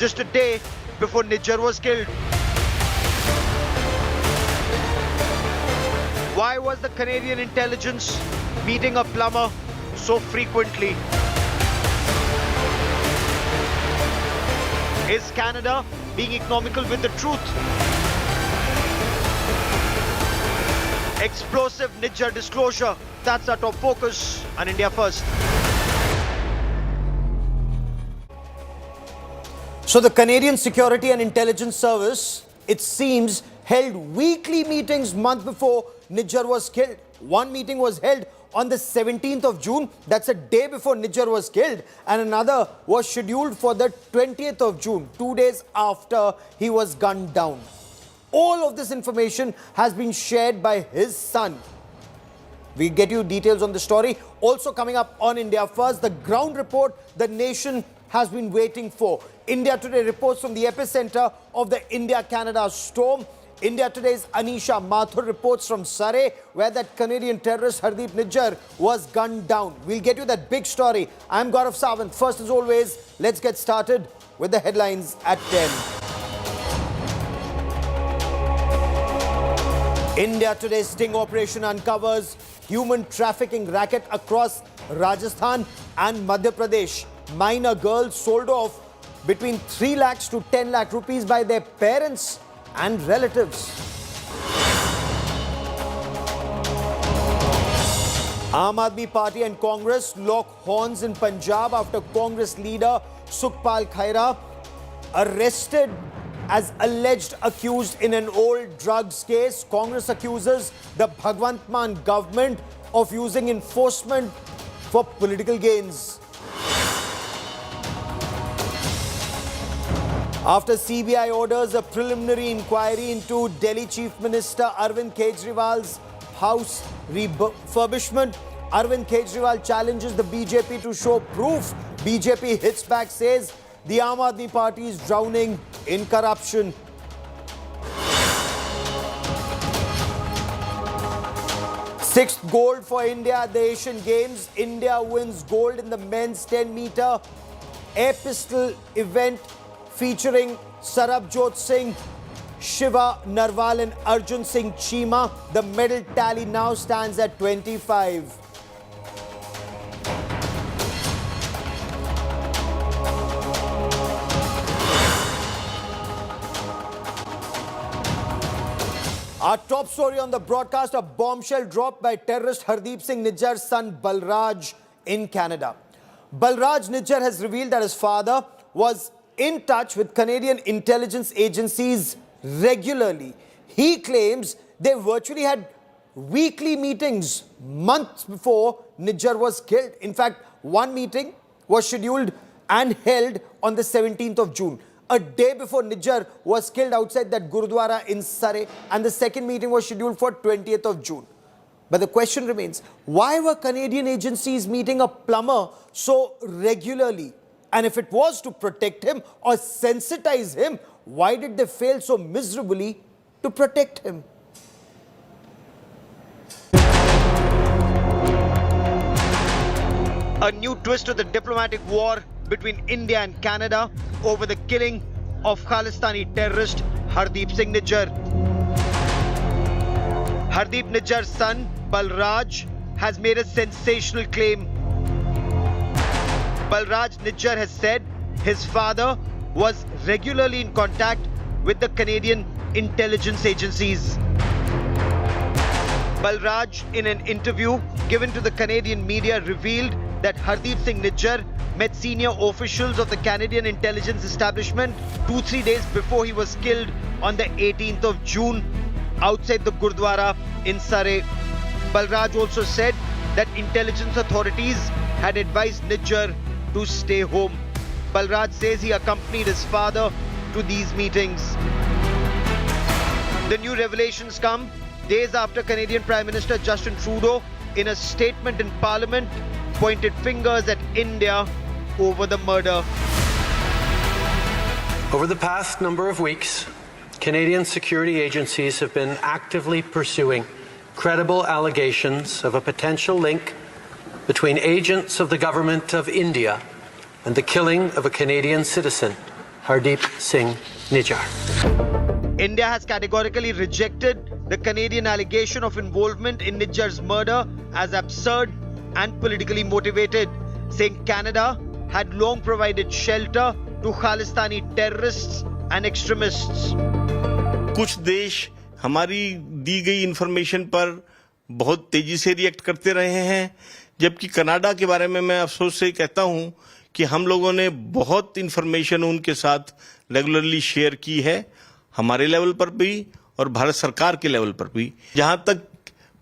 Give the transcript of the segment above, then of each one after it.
just a day before Nijjar was killed. Why was the Canadian intelligence meeting a plumber so frequently? Is Canada being economical with the truth? Explosive Nijjar disclosure. That's our top focus on India First. So the Canadian Security and Intelligence Service, it seems, held weekly meetings month before Nijjar was killed. One meeting was held on the 17th of June, that's a day before Nijjar was killed, and another was scheduled for the 20th of June, 2 days after he was gunned down. All of this information has been shared by his son. We'll get you details on the story. Also coming up on India First, the ground report the nation has been waiting for. India Today reports from the epicenter of the India-Canada storm. India Today's Anisha Mathur reports from Surrey, where that Canadian terrorist Hardeep Nijjar was gunned down. We'll get you that big story. I'm Gaurav Sawant. First, as always, let's get started with the headlines at 10. India Today's sting operation uncovers human trafficking racket across Rajasthan and Madhya Pradesh. Minor girls sold off between 3 lakhs to 10 lakh rupees by their parents and relatives. Aam Aadmi Party and Congress lock horns in Punjab after Congress leader Sukhpal Khaira arrested as alleged accused in an old drugs case. Congress accuses the Bhagwant Mann government of using enforcement for political gains. After CBI orders a preliminary inquiry into Delhi Chief Minister Arvind Kejriwal's house refurbishment, Arvind Kejriwal challenges the BJP to show proof. BJP hits back, says the Aam Aadmi Party is drowning in corruption. Sixth gold for India at the Asian Games. India wins gold in the men's 10-meter air pistol event featuring Sarabjot Singh, Shiva Narwal and Arjun Singh Cheema. The medal tally now stands at 25. Our top story on the broadcast, a bombshell dropped by terrorist Hardeep Singh Nijjar's son Balraj in Canada. Balraj Nijjar has revealed that his father was in touch with Canadian intelligence agencies regularly. He claims they virtually had weekly meetings months before Nijjar was killed. In fact, one meeting was scheduled and held on the 17th of June, a day before Nijjar was killed outside that Gurudwara in Surrey, and the second meeting was scheduled for 20th of June. But the question remains, why were Canadian agencies meeting a plumber so regularly? And if it was to protect him or sensitize him, why did they fail so miserably to protect him? A new twist to the diplomatic war between India and Canada over the killing of Khalistani terrorist Hardeep Singh Nijjar. Hardeep Nijjar's son, Balraj, has made a sensational claim. Balraj Nijjar has said his father was regularly in contact with the Canadian intelligence agencies. Balraj, in an interview given to the Canadian media, revealed that Hardeep Singh Nijjar met senior officials of the Canadian intelligence establishment 2-3 days before he was killed on the 18th of June outside the Gurudwara in Surrey. Balraj also said that intelligence authorities had advised Nijjar to stay home. Balraj says he accompanied his father to these meetings. The new revelations come days after Canadian Prime Minister Justin Trudeau, in a statement in Parliament, pointed fingers at India over the murder. Over the past number of weeks, Canadian security agencies have been actively pursuing credible allegations of a potential link between agents of the government of India and the killing of a Canadian citizen Hardeep Singh Nijjar. India has categorically rejected the Canadian allegation of involvement in Nijjar's murder as absurd and politically motivated, saying Canada had long provided shelter to Khalistani terrorists and extremists. कुछ देश हमारी दी गई information पर बहुत तेजी से react करते रहे हैं, जबकि कनाडा के बारे में मैं अफसोस से कहता हूं कि हम लोगों ने बहुत इंफॉर्मेशन उनके साथ रेगुलरली शेयर की है, हमारे लेवल पर भी और भारत सरकार के लेवल पर भी। जहां तक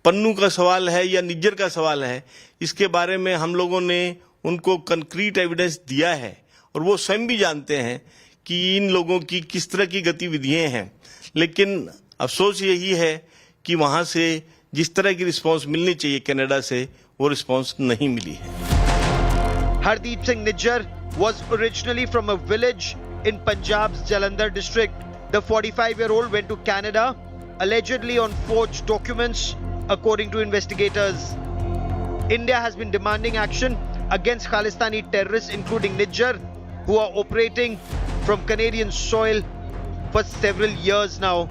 पन्नू का सवाल है या निज्जर का सवाल है, इसके बारे में हम लोगों ने उनको कंक्रीट एविडेंस दिया है और वो स्वयं भी जानते हैं कि इन लोगों की किस तरह की गतिविधियां हैं, लेकिन अफसोस यही है कि वहां से जिस तरह की रिस्पांस मिलनी चाहिए कनाडा से, वो रिस्पांस नहीं मिली है। Hardeep Singh Nijjar was originally from a village in Punjab's Jalandhar district. The 45-year-old went to Canada allegedly on forged documents, according to investigators. India has been demanding action against Khalistani terrorists, including Nijjar, who are operating from Canadian soil for several years now.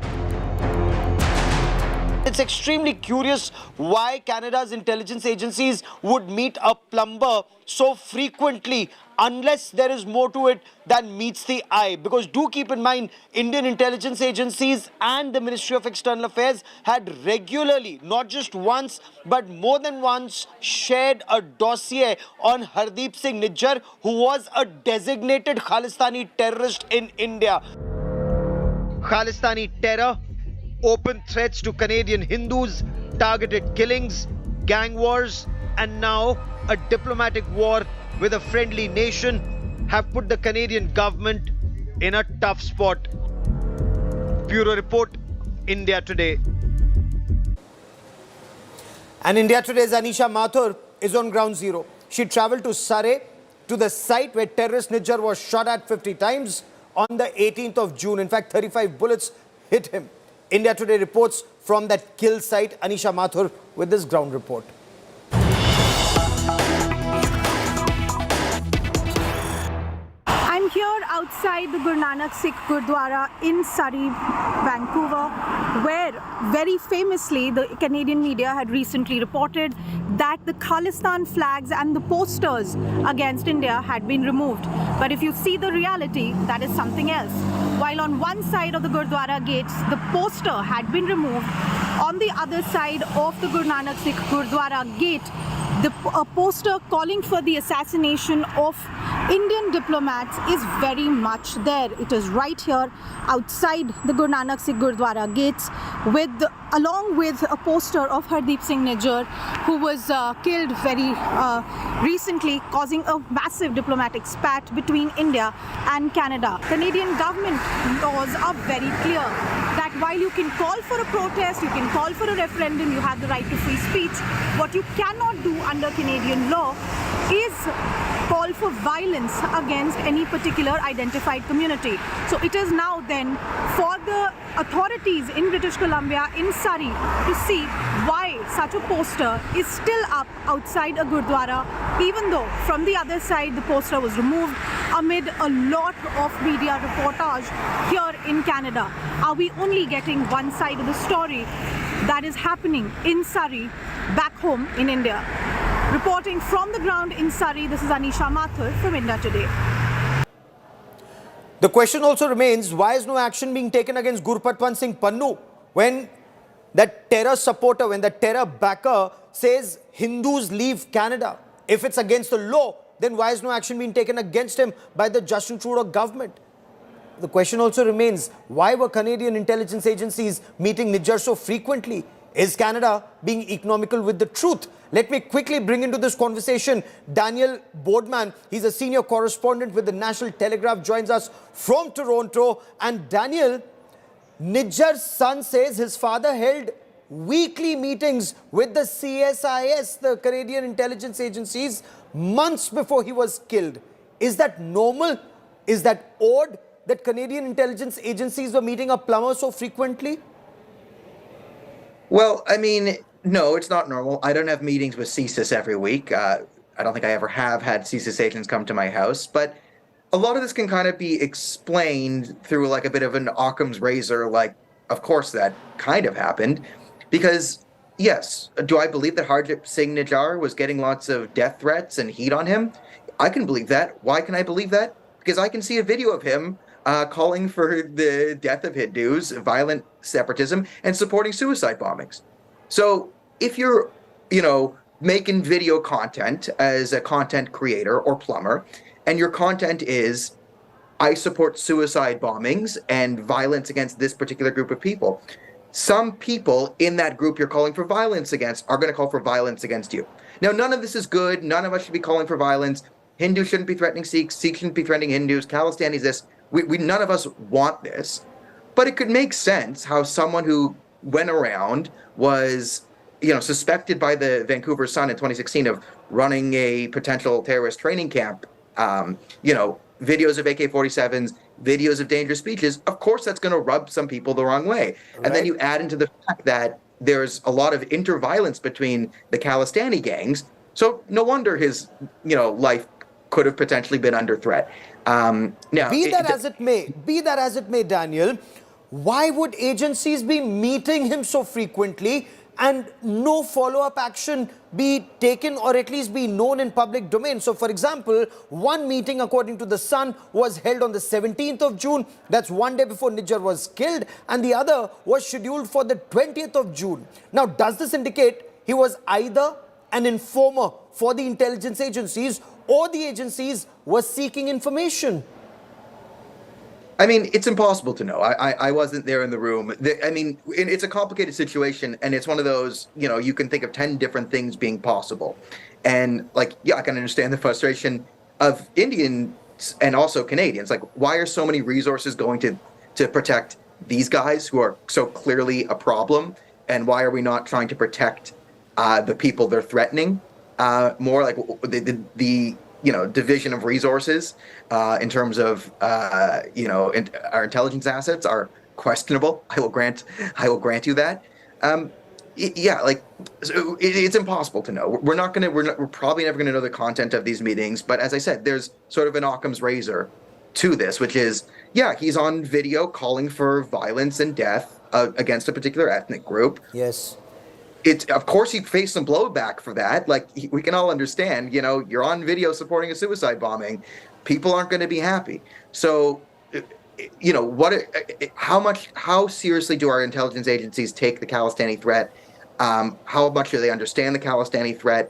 It's extremely curious why Canada's intelligence agencies would meet a plumber so frequently unless there is more to it than meets the eye. Because do keep in mind, Indian intelligence agencies and the Ministry of External Affairs had regularly, not just once, but more than once, shared a dossier on Hardeep Singh Nijjar, who was a designated Khalistani terrorist in India. Khalistani terror, open threats to Canadian Hindus, targeted killings, gang wars, and now a diplomatic war with a friendly nation have put the Canadian government in a tough spot. Bureau Report, India Today. And India Today's Anisha Mathur is on ground zero. She travelled to Surrey, to the site where terrorist Nijjar was shot at 50 times on the 18th of June. In fact, 35 bullets hit him. India Today reports from that kill site. Anisha Mathur with this ground report. I'm here outside the Guru Nanak Sikh Gurdwara in Surrey, Vancouver, where very famously the Canadian media had recently reported that the Khalistan flags and the posters against India had been removed. But if you see the reality, that is something else. While on one side of the Gurdwara gates, the poster had been removed, on the other side of the Guru Nanak Sikh Gurdwara gate, a poster calling for the assassination of Indian diplomats is very much there. It is right here outside the Guru Nanak Sikh Gurdwara gates, along with a poster of Hardeep Singh Nijjar, who was killed very recently, causing a massive diplomatic spat between India and Canada. Canadian government laws are very clear that while you can call for a protest, you can call for a referendum, you have the right to free speech, what you cannot do under Canadian law is call for violence against any particular identified community. So it is now then for the authorities in British Columbia, in Surrey, to see why such a poster is still up outside a Gurdwara, even though from the other side the poster was removed amid a lot of media reportage here in Canada. Are we only getting one side of the story that is happening in Surrey, back home in India? Reporting from the ground in Surrey, this is Anisha Mathur from India Today. The question also remains, why is no action being taken against Gurpatwant Singh Pannun when that terror supporter, when that terror backer says Hindus leave Canada? If it's against the law, then why is no action being taken against him by the Justin Trudeau government? The question also remains, why were Canadian intelligence agencies meeting Nijjar so frequently? Is Canada being economical with the truth? Let me quickly bring into this conversation Daniel Boardman. He's a senior correspondent with the National Telegraph, joins us from Toronto. And Daniel, Nijjar's son says his father held weekly meetings with the CSIS, the Canadian intelligence agencies, months before he was killed. Is that normal? Is that odd that Canadian intelligence agencies were meeting a plumber so frequently? Well, I mean, no, it's not normal. I don't have meetings with CSIS every week. I don't think I ever have had CSIS agents come to my house. But a lot of this can kind of be explained through like a bit of an Occam's razor, like, of course that kind of happened. Because, yes, do I believe that Hardeep Singh Nijjar was getting lots of death threats and heat on him? I can believe that. Why can I believe that? Because I can see a video of him calling for the death of Hindus, violent separatism, and supporting suicide bombings. So if you're, making video content as a content creator or plumber, and your content is, I support suicide bombings and violence against this particular group of people, some people in that group you're calling for violence against are going to call for violence against you. Now, none of this is good. None of us should be calling for violence. Hindus shouldn't be threatening Sikhs. Sikhs shouldn't be threatening Hindus. Khalistanis this. We none of us want this. But it could make sense how someone who went around was, suspected by the Vancouver Sun in 2016 of running a potential terrorist training camp, videos of AK-47s, videos of dangerous speeches, of course that's going to rub some people the wrong way. Right. And then you add into the fact that there's a lot of inter-violence between the Khalistani gangs, so no wonder his, life could have potentially been under threat. Now, be that as it may, Daniel, why would agencies be meeting him so frequently and no follow-up action be taken or at least be known in public domain? So, for example, one meeting, according to The Sun, was held on the 17th of June. That's one day before Nijjar was killed. And the other was scheduled for the 20th of June. Now, does this indicate he was either an informer for the intelligence agencies or the agencies were seeking information? I mean, it's impossible to know. I wasn't there in the room. It's a complicated situation, and it's one of those, you can think of 10 different things being possible. And, I can understand the frustration of Indians and also Canadians. Like, why are so many resources going to protect these guys who are so clearly a problem? And why are we not trying to protect the people they're threatening more? Like, the division of resources in terms of our intelligence assets are questionable. I will grant you that. It's impossible to know. We're probably never gonna know the content of these meetings. But as I said, there's sort of an Occam's razor to this, which is, he's on video calling for violence and death against a particular ethnic group. Yes. Of course, he faced some blowback for that. We can all understand, you're on video supporting a suicide bombing. People aren't going to be happy. So, how seriously do our intelligence agencies take the Khalistani threat? How much do they understand the Khalistani threat?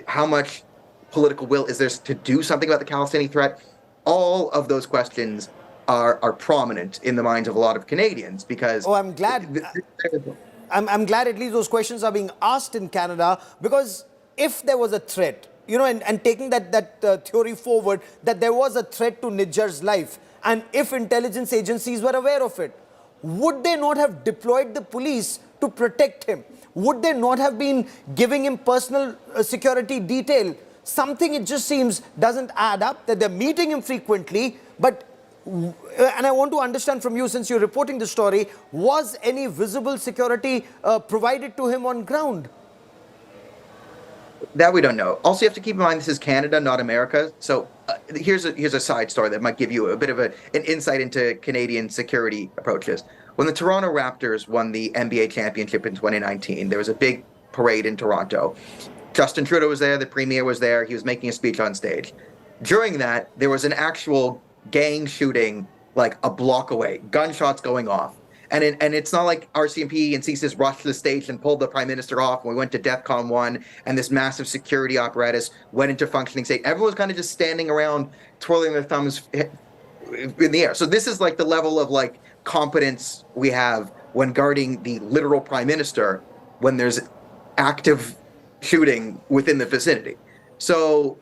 How much political will is there to do something about the Khalistani threat? All of those questions are prominent in the minds of a lot of Canadians because... Oh, I'm glad... I'm glad at least those questions are being asked in Canada, because if there was a threat, and taking that theory forward, that there was a threat to Nijjar's life, and if intelligence agencies were aware of it, would they not have deployed the police to protect him? Would they not have been giving him personal security detail? Something, it just seems, doesn't add up, that they're meeting him frequently, but... And I want to understand from you, since you're reporting the story, was any visible security provided to him on ground? That we don't know. Also, you have to keep in mind this is Canada, not America. So here's a side story that might give you a bit of an insight into Canadian security approaches. When the Toronto Raptors won the NBA championship in 2019, there was a big parade in Toronto. Justin Trudeau was there, the Premier was there, he was making a speech on stage. During that, there was an actual gang shooting a block away, gunshots going off. And it's not like RCMP and CSIS rushed to the stage and pulled the Prime Minister off, and we went to DEFCON 1 and this massive security apparatus went into functioning state. Everyone was kind of just standing around twirling their thumbs in the air. So this is the level of competence we have when guarding the literal Prime Minister when there's active shooting within the vicinity. So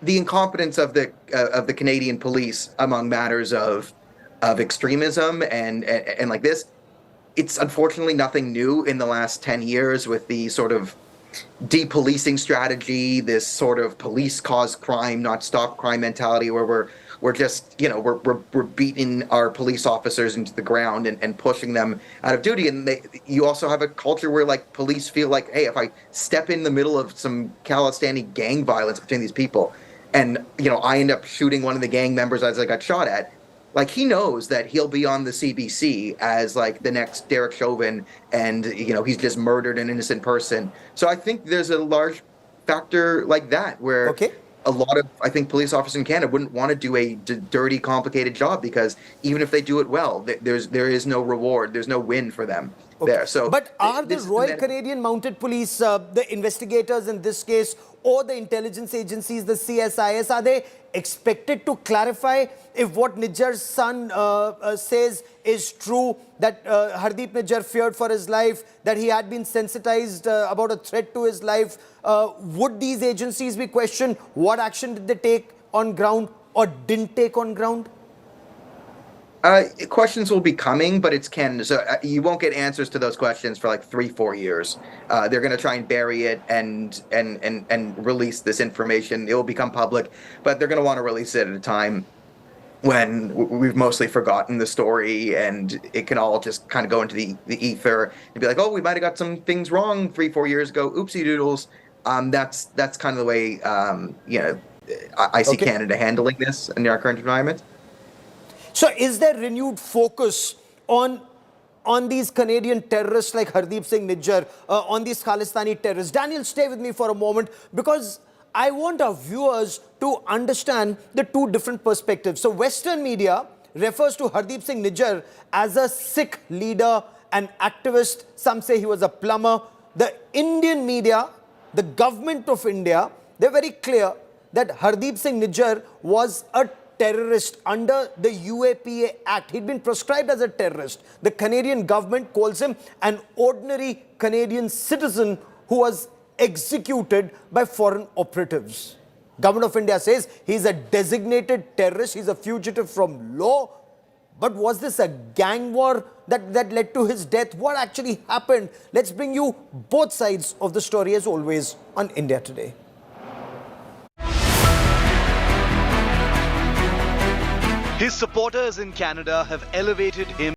the incompetence of the Canadian police among matters of extremism and like this, it's unfortunately nothing new in the last 10 years with the sort of depolicing strategy, this sort of police cause crime, not stop crime mentality, where we're just we're beating our police officers into the ground and pushing them out of duty. And you also have a culture where police feel hey, if I step in the middle of some Khalistani gang violence between these people, and I end up shooting one of the gang members as I got shot at. Like, he knows that he'll be on the CBC as like the next Derek Chauvin, and he's just murdered an innocent person. So I think there's a large factor like that where a lot of, I think, police officers in Canada wouldn't want to do a dirty, complicated job, because even if they do it well, there is no reward, there's no win for them there. So, but are the Royal Canadian Mounted Police, the investigators in this case, or the intelligence agencies, the CSIS, are they expected to clarify if what Nijjar's son says is true, that Hardeep Nijjar feared for his life, that he had been sensitized about a threat to his life? Would these agencies be questioned? What action did they take on ground or didn't take on ground? Questions will be coming, but it's Canada, so you won't get answers to those questions for like 3-4 years. They're going to try and bury it and release this information. It will become public, but they're going to want to release it at a time when we've mostly forgotten the story, and it can all just kind of go into the ether and be like, oh, we might have got some things wrong 3-4 years ago. Oopsie doodles. That's kind of the way I see Canada handling this in our current environment. So is there renewed focus on these Canadian terrorists like Hardeep Singh Nijjar, on these Khalistani terrorists? Daniel, stay with me for a moment, because I want our viewers to understand the two different perspectives. So Western media refers to Hardeep Singh Nijjar as a Sikh leader, an activist. Some say he was a plumber. The Indian media, the government of India, they're very clear that Hardeep Singh Nijjar was a terrorist under the UAPA Act. He'd been proscribed as a terrorist. The Canadian government calls him an ordinary Canadian citizen who was executed by foreign operatives. Government of India says he's a designated terrorist, he's a fugitive from law. But was this a gang war that led to his death? What actually happened? Let's bring you both sides of the story, as always, on India Today. His supporters in Canada have elevated him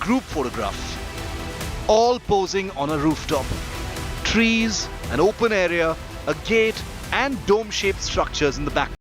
group photographs, all posing on a rooftop. Trees, an open area, a gate, and dome-shaped structures in the back.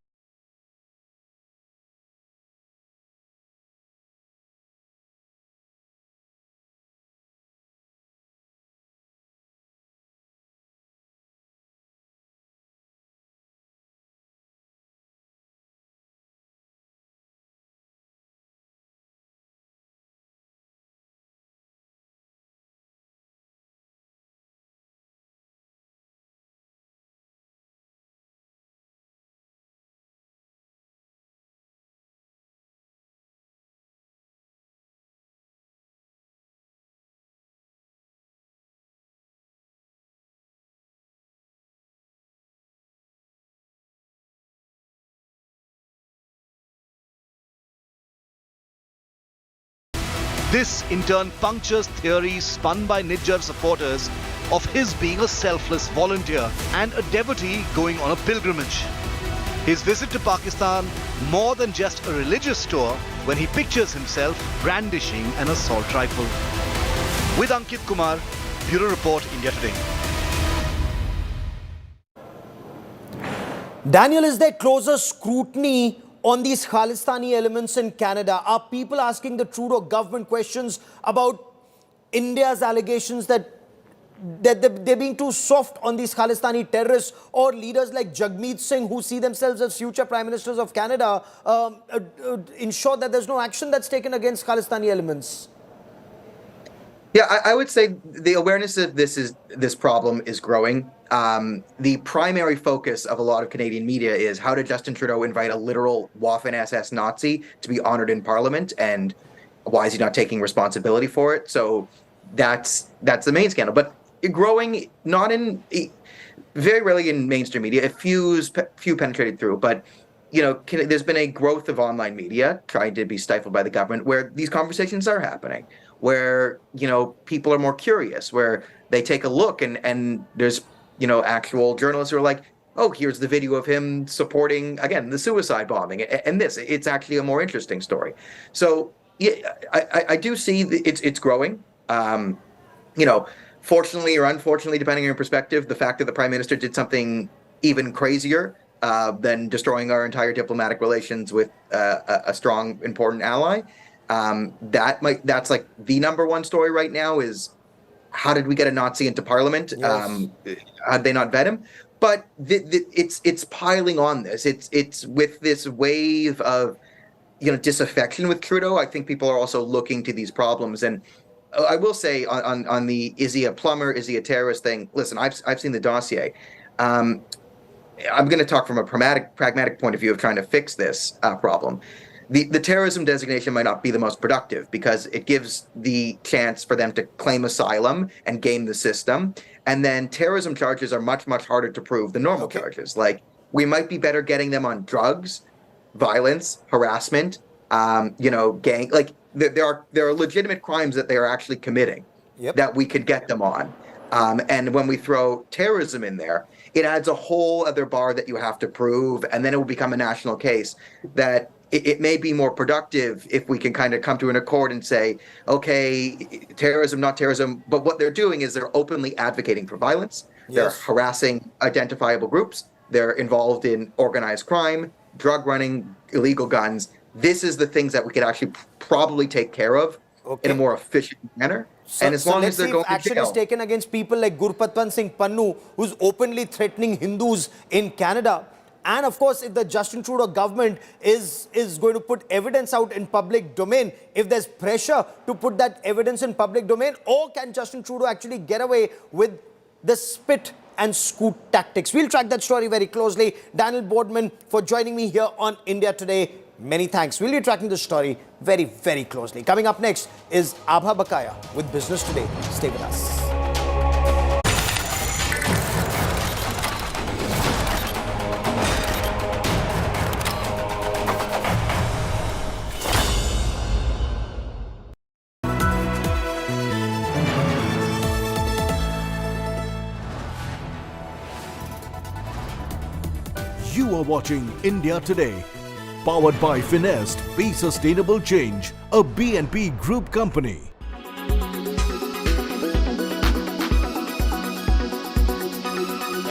This in turn punctures theories spun by Nijjar supporters of his being a selfless volunteer and a devotee going on a pilgrimage. His visit to Pakistan more than just a religious tour when he pictures himself brandishing an assault rifle. With Ankit Kumar, Bureau Report, India Today. Daniel, is there closer scrutiny on these Khalistani elements in Canada? Are people asking the Trudeau government questions about India's allegations that they're being too soft on these Khalistani terrorists, or leaders like Jagmeet Singh, who see themselves as future prime ministers of Canada, ensure that there's no action that's taken against Khalistani elements? Yeah, I would say the awareness of this problem is growing. The primary focus of a lot of Canadian media is how did Justin Trudeau invite a literal Waffen-SS Nazi to be honored in Parliament, and why is he not taking responsibility for it? So that's the main scandal. But growing, not in very rarely in mainstream media. A few penetrated through, but there's been a growth of online media trying to be stifled by the government, where these conversations are happening, where people are more curious, where they take a look and there's actual journalists who are like, oh, here's the video of him supporting, again, the suicide bombing, and it's actually a more interesting story. So yeah, I do see it's growing. Fortunately or unfortunately, depending on your perspective, the fact that the Prime Minister did something even crazier than destroying our entire diplomatic relations with a strong, important ally, that's like the number one story right now is, how did we get a Nazi into Parliament? Yes. How did they not vet him? But it's piling on this. It's with this wave of disaffection with Trudeau. I think people are also looking to these problems. And I will say on the is he a plumber, is he a terrorist thing? Listen, I've seen the dossier. I'm going to talk from a pragmatic point of view of trying to fix this problem. The terrorism designation might not be the most productive because it gives the chance for them to claim asylum and game the system. And then terrorism charges are much, much harder to prove than normal charges. Like, we might be better getting them on drugs, violence, harassment, gang. Like, there are legitimate crimes that they are actually committing that we could get them on. And when we throw terrorism in there, it adds a whole other bar that you have to prove, and then it will become a national case that it may be more productive if we can kind of come to an accord and say, okay, terrorism, not terrorism, but what they're doing is they're openly advocating for violence. Yes. They're harassing identifiable groups. They're involved in organized crime, drug running, illegal guns. This is the things that we could actually probably take care of in a more efficient manner. And as long as they're going to jail. Action is taken against people like Gurpatwant Singh Pannun, who's openly threatening Hindus in Canada. And of course, if the Justin Trudeau government is going to put evidence out in public domain, if there's pressure to put that evidence in public domain, or can Justin Trudeau actually get away with the spit and scoot tactics? We'll track that story very closely. Daniel Boardman for joining me here on India Today. Many thanks. We'll be tracking this story very, very closely. Coming up next is Abha Bakaya with Business Today. Stay with us. You are watching India Today, powered by Finest, Be Sustainable Change, a BNP Group company.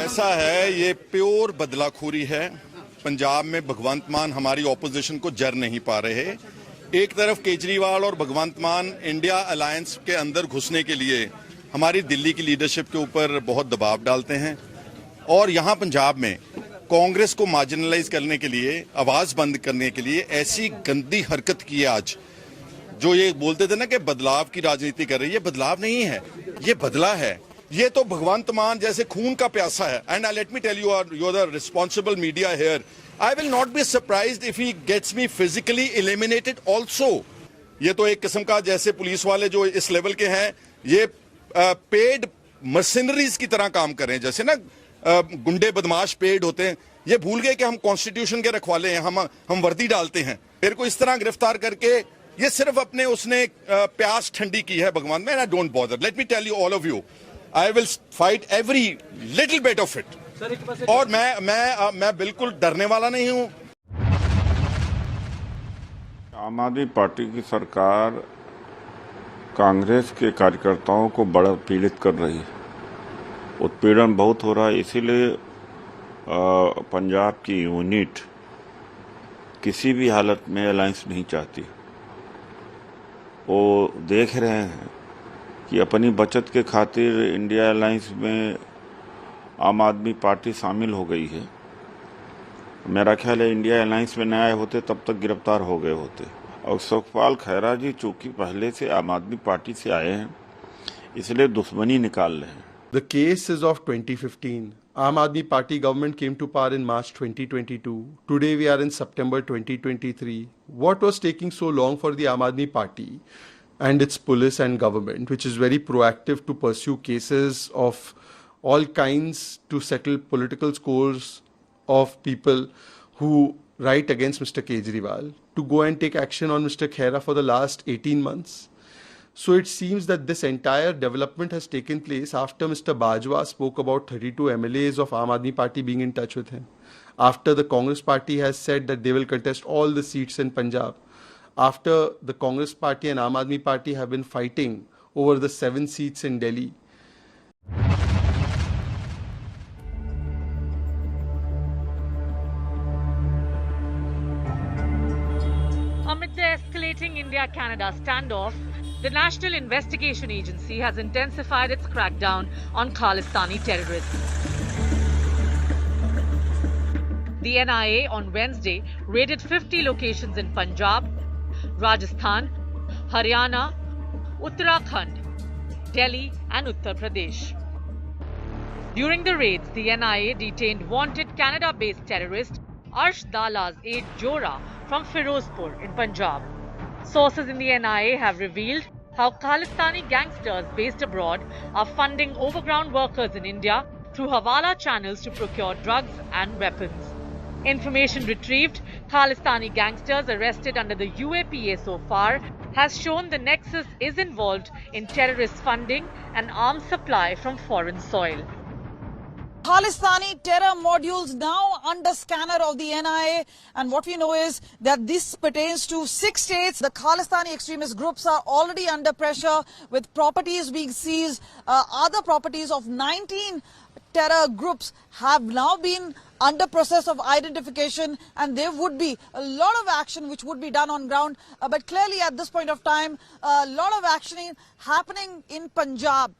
ऐसा है, ये pure बदलाखोरी है। पंजाब में भगवंत मान हमारी opposition को जर नहीं पा रहे। एक तरफ केजरीवाल और भगवंत मान इंडिया अलायंस के अंदर घुसने के लिए हमारी दिल्ली की लीडरशिप के ऊपर बहुत दबाव डालते हैं, और यहाँ पंजाब में कांग्रेस को मार्जिनलाइज करने के लिए, आवाज बंद करने के लिए ऐसी गंदी हरकत की है आज। जो ये बोलते थे ना कि बदलाव की राजनीति कर रही है, बदलाव नहीं है, ये बदला है। ये तो भगवंत मान जैसे खून का प्यासा है। And let me tell you are the responsible media here, I will not be surprised if he gets me physically eliminated also. ये तो एक किस्म का, जैसे पुलिस वाले जो इस लेवल के हैं, ये पेड मर्सिनरीज की तरह काम कर रहे हैं। जैसे ना गुंडे बदमाश पेड होते हैं, ये भूल गए कि हम कॉन्स्टिट्यूशन के रखवाले हैं, हम वर्दी डालते हैं। मेरे को इस तरह गिरफ्तार करके ये सिर्फ अपने उसने प्यास ठंडी की है भगवान में। I don't bother, let me tell you all of you, I will fight every little bit of it. और मैं बिल्कुल डरने वाला नहीं हूं। आम आदमी पार्टी की सरकार कांग्रेस के कार्यकर्ताओं को बड़ा पीड़ित कर रही है, उत्पीड़न बहुत हो रहा है। इसीलिए पंजाब की यूनिट किसी भी हालत में अलायंस नहीं चाहती। वो देख रहे हैं कि अपनी बचत के खातिर इंडिया अलायंस में आम आदमी पार्टी शामिल हो गई है। मेरा ख्याल है इंडिया अलायंस में न आए होते तब तक गिरफ्तार हो गए होते। और सुखपाल खैरा जी चूंकि पहले से आम आदमी पार्टी से आए हैं, इसलिए दुश्मनी निकाल रहे हैं। The case is of 2015. Aam Aadmi Party government came to power in March 2022. Today we are in September 2023. What was taking so long for the Aam Aadmi Party and its police and government, which is very proactive to pursue cases of all kinds to settle political scores of people who write against Mr. Kejriwal, to go and take action on Mr. Khera for the last 18 months? So it seems that this entire development has taken place after Mr. Bajwa spoke about 32 MLAs of Aam Aadmi Party being in touch with him. After the Congress Party has said that they will contest all the seats in Punjab. After the Congress Party and Aam Aadmi Party have been fighting over the 7 seats in Delhi. Amid the escalating India-Canada standoff, the National Investigation Agency has intensified its crackdown on Khalistani terrorists. The NIA on Wednesday raided 50 locations in Punjab, Rajasthan, Haryana, Uttarakhand, Delhi and Uttar Pradesh. During the raids, the NIA detained wanted Canada-based terrorist Arsh Dala's aide Jora from Firozpur in Punjab. Sources in the NIA have revealed how Khalistani gangsters based abroad are funding overground workers in India through Hawala channels to procure drugs and weapons. Information retrieved, Khalistani gangsters arrested under the UAPA so far has shown the nexus is involved in terrorist funding and arms supply from foreign soil. Khalistani terror modules now under scanner of the NIA, and what we know is that this pertains to 6 states. The Khalistani extremist groups are already under pressure with properties being seized. Other properties of 19 terror groups have now been under process of identification, and there would be a lot of action which would be done on ground. But clearly at this point of time, a lot of action happening in Punjab.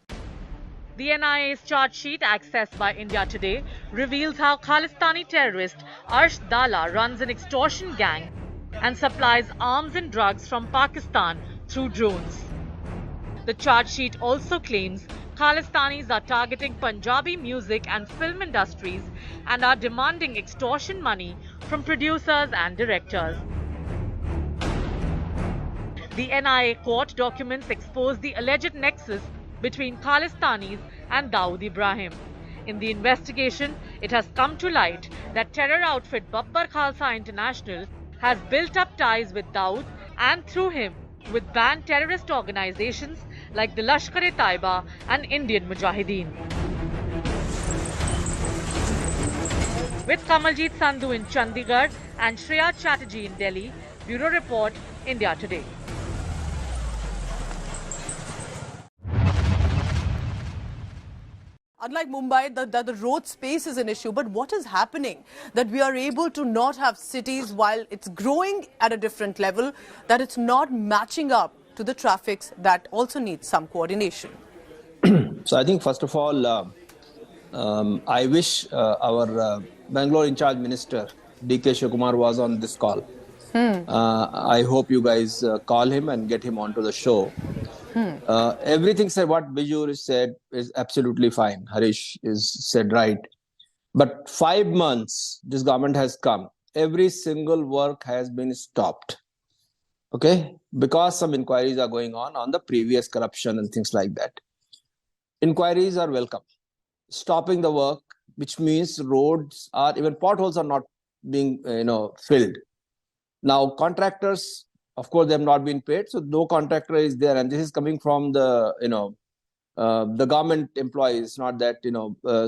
The NIA's charge sheet accessed by India Today reveals how Khalistani terrorist Arsh Dala runs an extortion gang and supplies arms and drugs from Pakistan through drones. The charge sheet also claims Khalistanis are targeting Punjabi music and film industries and are demanding extortion money from producers and directors. The NIA court documents expose the alleged nexus between Khalistanis and Dawood Ibrahim. In the investigation, it has come to light that terror outfit Babbar Khalsa International has built up ties with Dawood and through him with banned terrorist organizations like the Lashkar-e-Taiba and Indian Mujahideen. With Kamaljeet Sandhu in Chandigarh and Shreya Chatterjee in Delhi, Bureau Report, India Today. Unlike Mumbai, the road space is an issue. But what is happening that we are able to not have cities while it's growing at a different level, that it's not matching up to the traffics that also needs some coordination? So I think first of all, I wish our Bangalore in charge minister, D.K. Shivakumar, was on this call. I hope you guys call him and get him onto the show. Everything said, what Biju said is absolutely fine. Harish is said right. But 5 months, this government has come. Every single work has been stopped. Okay? Because some inquiries are going on the previous corruption and things like that. Inquiries are welcome. Stopping the work, which means roads are, even potholes are not being, filled. Now, contractors, of course, they have not been paid, so no contractor is there, and this is coming from the, the government employees, not that,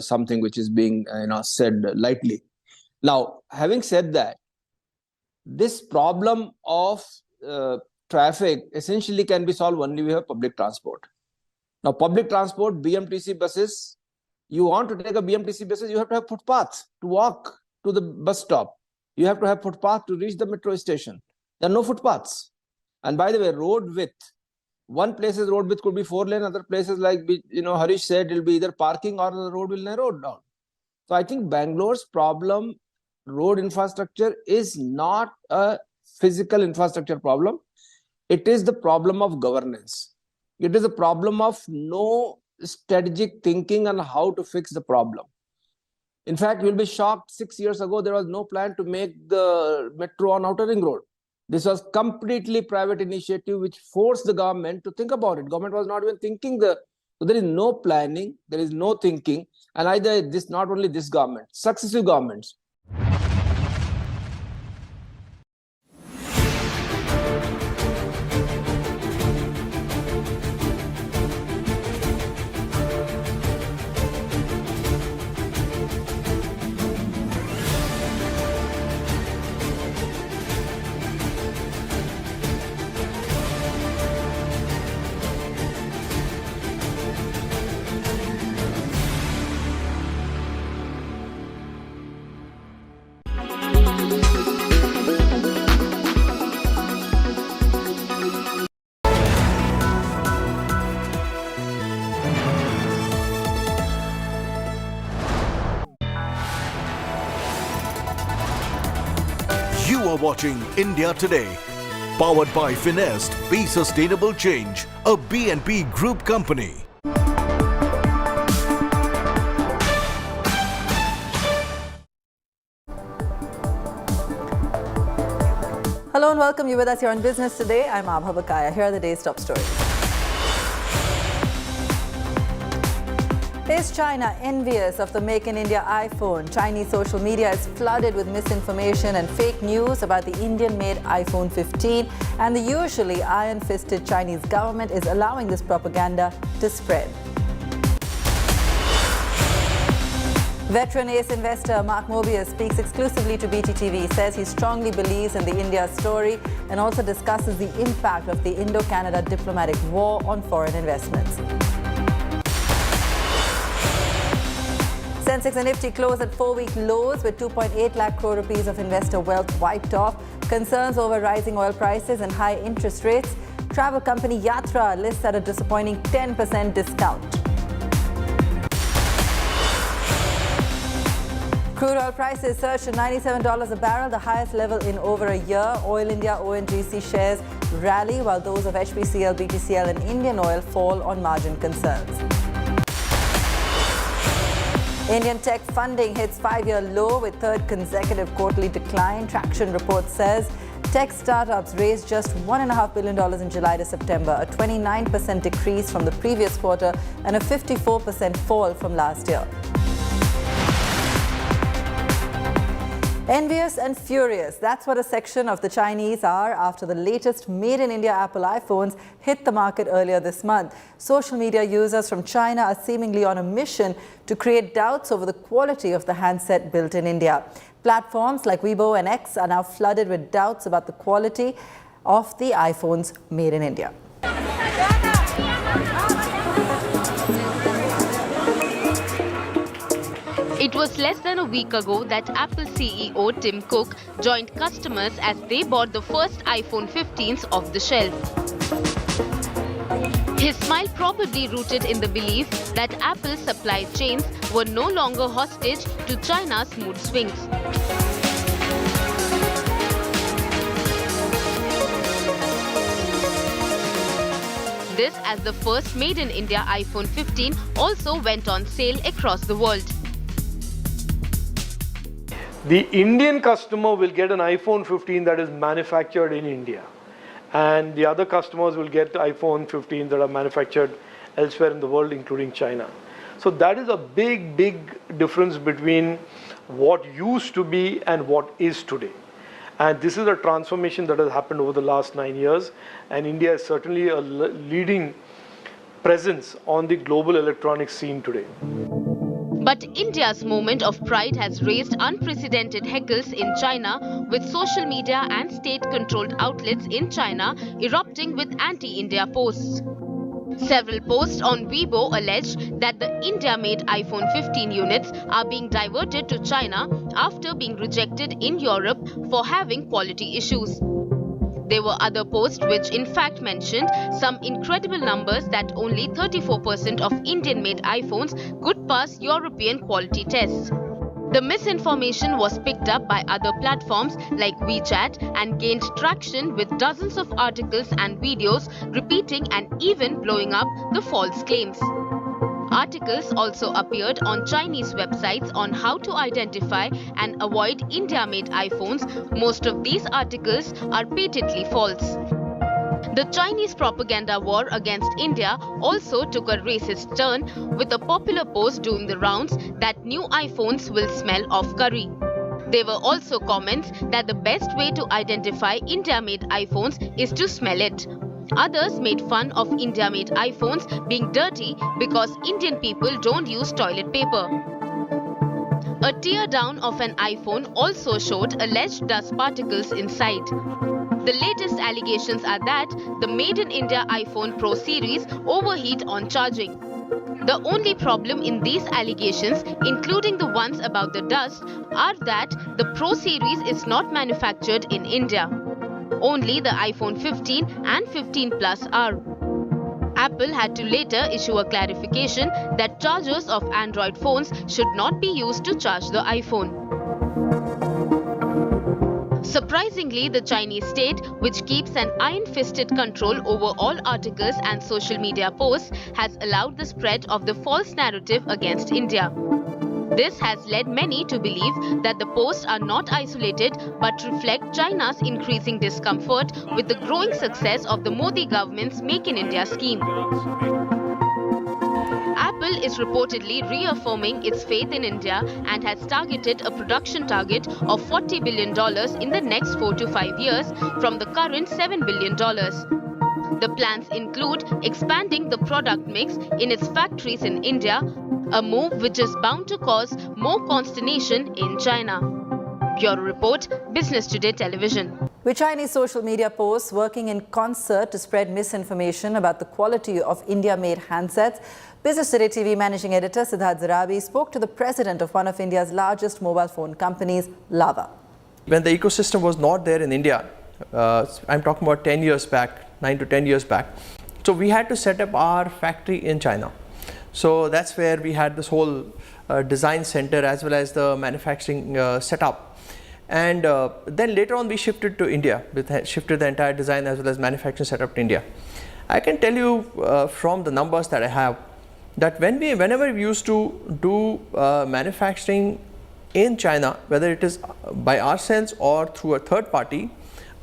something which is being, said lightly. Now, having said that, this problem of traffic essentially can be solved only with public transport. Now, public transport, BMTC buses, you want to take a BMTC buses, you have to have footpaths to walk to the bus stop. You have to have footpath to reach the metro station. There are no footpaths. And by the way, road width. One place's road width could be 4 lane, other places like, Harish said, it'll be either parking or the road will narrow down. So I think Bangalore's problem, road infrastructure, is not a physical infrastructure problem. It is the problem of governance. It is a problem of no strategic thinking on how to fix the problem. In fact, you'll be shocked, 6 years ago, there was no plan to make the metro on Outer Ring Road. This was completely private initiative which forced the government to think about it. Government was not even thinking. So there is no planning, there is no thinking, and either this, not only this government, successive governments. You are watching India Today, powered by Finest, Be Sustainable Change, a BNP Group company. Hello and welcome. You with us here on Business Today. I'm Abha Bakaya. Here are the day's top stories. Is China envious of the Make in India iPhone? Chinese social media is flooded with misinformation and fake news about the Indian-made iPhone 15, and the usually iron-fisted Chinese government is allowing this propaganda to spread. Veteran ace investor Mark Mobius speaks exclusively to BTTV, says he strongly believes in the India story and also discusses the impact of the Indo-Canada diplomatic war on foreign investments. Sensex and Nifty closed at 4-week lows with 2.8 lakh crore rupees of investor wealth wiped off. Concerns over rising oil prices and high interest rates. Travel company Yatra lists at a disappointing 10% discount. Crude oil prices surged to $97 a barrel, the highest level in over a year. Oil India ONGC shares rally while those of HPCL, BPCL and Indian Oil fall on margin concerns. Indian tech funding hits 5-year low with third consecutive quarterly decline. Traction report says tech startups raised just $1.5 billion in July to September, a 29% decrease from the previous quarter and a 54% fall from last year. Envious and furious, that's what a section of the Chinese are after the latest Made in India Apple iPhones hit the market earlier this month. Social media users from China are seemingly on a mission to create doubts over the quality of the handset built in India. Platforms like Weibo and X are now flooded with doubts about the quality of the iPhones made in India. It was less than a week ago that Apple CEO Tim Cook joined customers as they bought the first iPhone 15s off the shelf. His smile probably rooted in the belief that Apple's supply chains were no longer hostage to China's mood swings. This as the first made in India iPhone 15 also went on sale across the world. The Indian customer will get an iPhone 15 that is manufactured in India, and the other customers will get iPhone 15 that are manufactured elsewhere in the world, including China. So that is a big difference between what used to be and what is today. And this is a transformation that has happened over the last 9 years, and India is certainly a leading presence on the global electronics scene today. But India's moment of pride has raised unprecedented heckles in China, with social media and state-controlled outlets in China erupting with anti-India posts. Several posts on Weibo allege that the India-made iPhone 15 units are being diverted to China after being rejected in Europe for having quality issues. There were other posts which in fact mentioned some incredible numbers that only 34% of Indian-made iPhones could pass European quality tests. The misinformation was picked up by other platforms like WeChat and gained traction with dozens of articles and videos repeating and even blowing up the false claims. Articles also appeared on Chinese websites on how to identify and avoid India-made iPhones. Most of these articles are patently false. The Chinese propaganda war against India also took a racist turn, with a popular post doing the rounds that new iPhones will smell of curry. There were also comments that the best way to identify India-made iPhones is to smell it. Others made fun of India-made iPhones being dirty because Indian people don't use toilet paper. A teardown of an iPhone also showed alleged dust particles inside. The latest allegations are that the Made in India iPhone Pro series overheat on charging. The only problem in these allegations, including the ones about the dust, are that the Pro series is not manufactured in India. Only the iPhone 15 and 15 Plus are. Apple had to later issue a clarification that chargers of Android phones should not be used to charge the iPhone. Surprisingly, the Chinese state, which keeps an iron-fisted control over all articles and social media posts, has allowed the spread of the false narrative against India. This has led many to believe that the posts are not isolated but reflect China's increasing discomfort with the growing success of the Modi government's Make in India scheme. Apple is reportedly reaffirming its faith in India and has targeted a production target of $40 billion in the next 4 to 5 years from the current $7 billion. The plans include expanding the product mix in its factories in India, a move which is bound to cause more consternation in China. Bureau Report, Business Today Television. With Chinese social media posts working in concert to spread misinformation about the quality of India-made handsets, Business Today TV managing editor Siddharth Zarabi spoke to the president of one of India's largest mobile phone companies, Lava. When the ecosystem was not there in India, I'm talking about 10 years back, 9 to 10 years back, so we had to set up our factory in China. So that's where we had this whole design center as well as the manufacturing setup. And then later on we shifted to India, shifted the entire design as well as manufacturing setup to India. I can tell you from the numbers that I have that whenever we used to do manufacturing in China, whether it is by ourselves or through a third party,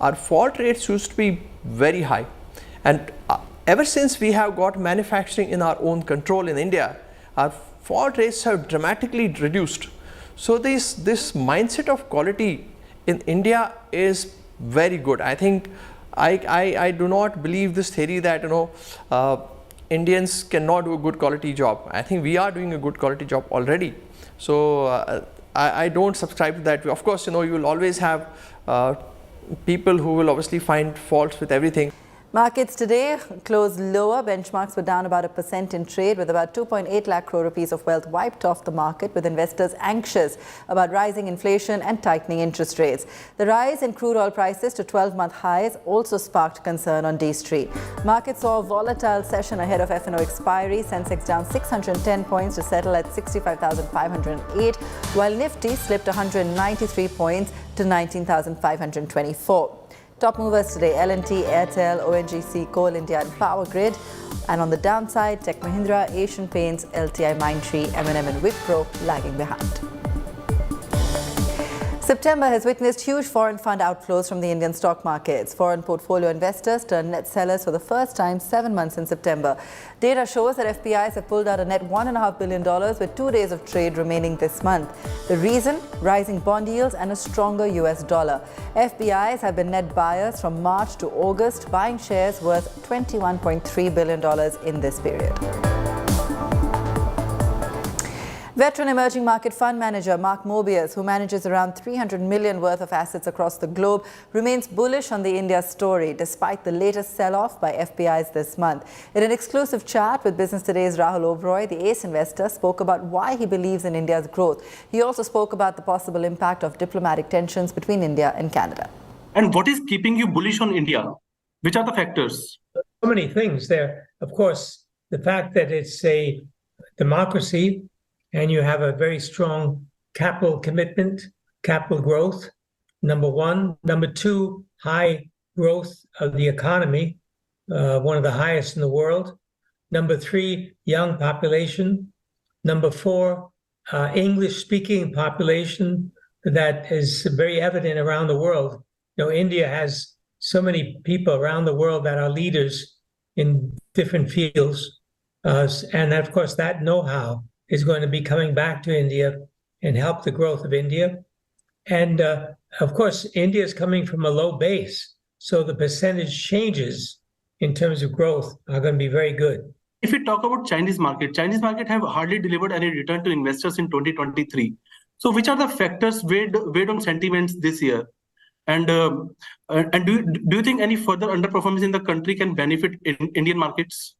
our fault rates used to be very high. And ever since we have got manufacturing in our own control in India, our fault rates have dramatically reduced. So this mindset of quality in India is very good. I think I do not believe this theory that Indians cannot do a good quality job. I think we are doing a good quality job already. So I don't subscribe to that. Of course, you will always have people who will obviously find faults with everything. Markets today closed lower. Benchmarks were down about 1% in trade, with about 2.8 lakh crore rupees of wealth wiped off the market, with investors anxious about rising inflation and tightening interest rates. The rise in crude oil prices to 12-month highs also sparked concern on D Street. Markets saw a volatile session ahead of F&O expiry. Sensex down 610 points to settle at 65,508, while Nifty slipped 193 points to 19,524. Top movers today: L&T, Airtel, ONGC, Coal India and Power Grid. And on the downside, Tech Mahindra, Asian Paints, LTI Mindtree, M&M and Wipro lagging behind. September has witnessed huge foreign fund outflows from the Indian stock markets. Foreign portfolio investors turned net sellers for the first time 7 months in September. Data shows that FPIs have pulled out a net $1.5 billion with 2 days of trade remaining this month. The reason? Rising bond yields and a stronger US dollar. FPIs have been net buyers from March to August, buying shares worth $21.3 billion in this period. Veteran emerging market fund manager Mark Mobius, who manages around 300 million worth of assets across the globe, remains bullish on the India story despite the latest sell-off by FPIs this month. In an exclusive chat with Business Today's Rahul Oberoi, the ace investor spoke about why he believes in India's growth. He also spoke about the possible impact of diplomatic tensions between India and Canada. And what is keeping you bullish on India? Which are the factors? So many things there. Of course, the fact that it's a democracy and you have a very strong capital commitment, capital growth, number one. Number two, high growth of the economy, one of the highest in the world. Number three, young population. Number four, English-speaking population that is very evident around the world. You know, India has so many people around the world that are leaders in different fields. And of course, that know-how is going to be coming back to India and help the growth of India. And of course, India is coming from a low base. So the percentage changes in terms of growth are going to be very good. If we talk about Chinese market have hardly delivered any return to investors in 2023. So which are the factors weighed on sentiments this year? And do you think any further underperformance in the country can benefit Indian markets?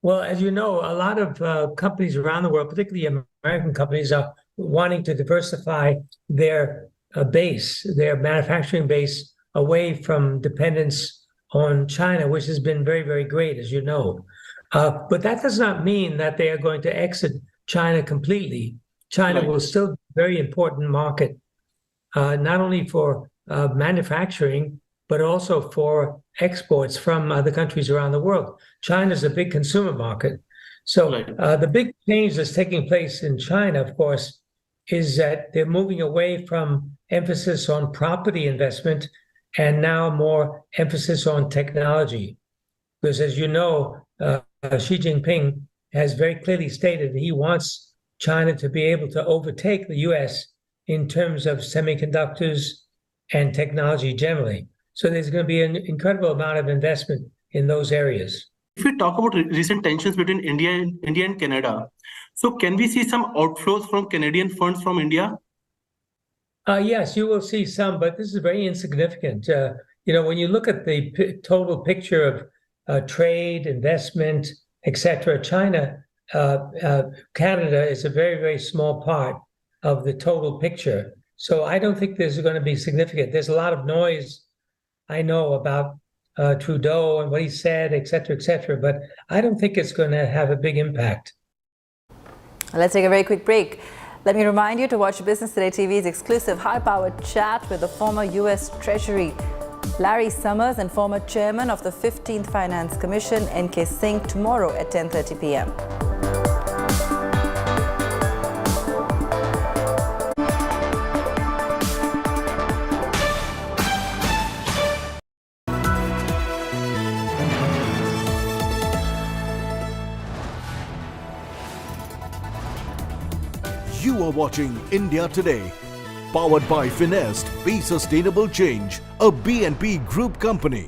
Well, as you know, a lot of companies around the world, particularly American companies, are wanting to diversify their base, their manufacturing base, away from dependence on China, which has been very, very great, as you know. But that does not mean that they are going to exit China completely. China will still be a very important market, not only for manufacturing, but also for exports from other countries around the world. China is a big consumer market. So the big change that's taking place in China, of course, is that they're moving away from emphasis on property investment and now more emphasis on technology. Because as you know, Xi Jinping has very clearly stated that he wants China to be able to overtake the US in terms of semiconductors and technology generally. So there's going to be an incredible amount of investment in those areas. If we talk about recent tensions between India and Canada, so can we see some outflows from Canadian funds from India? Yes, you will see some, but this is very insignificant. You know, when you look at the total picture of trade, investment, etc., Canada is a very, very small part of the total picture. So I don't think this is going to be significant. There's a lot of noise, I know, about Trudeau and what he said, etc., but I don't think it's going to have a big impact. Let's take a very quick break. Let me remind you to watch Business Today TV's exclusive high-powered chat with the former U.S. Treasury Larry Summers and former chairman of the 15th Finance Commission, N.K. Singh, tomorrow at 10:30 p.m. You are watching India Today, powered by Finest, Be Sustainable Change, a BNP Group company.